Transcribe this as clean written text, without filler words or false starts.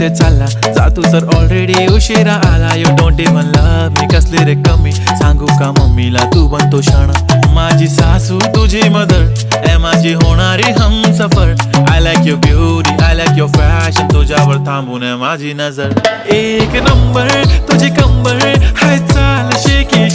कुठे चालला जा तू तर ऑलरेडी उशिरा आला. You don't even love me, कसली रे कमी सांगू का मम्मीला तू बनतो शाणा. माझी सासू तुझी मदर ए माझी होणारी Humsafar. I like your beauty, I like your fashion, तुझ्यावर थांबून माझी नजर. एक नंबर तुझी कंबर हाय चाल शेकी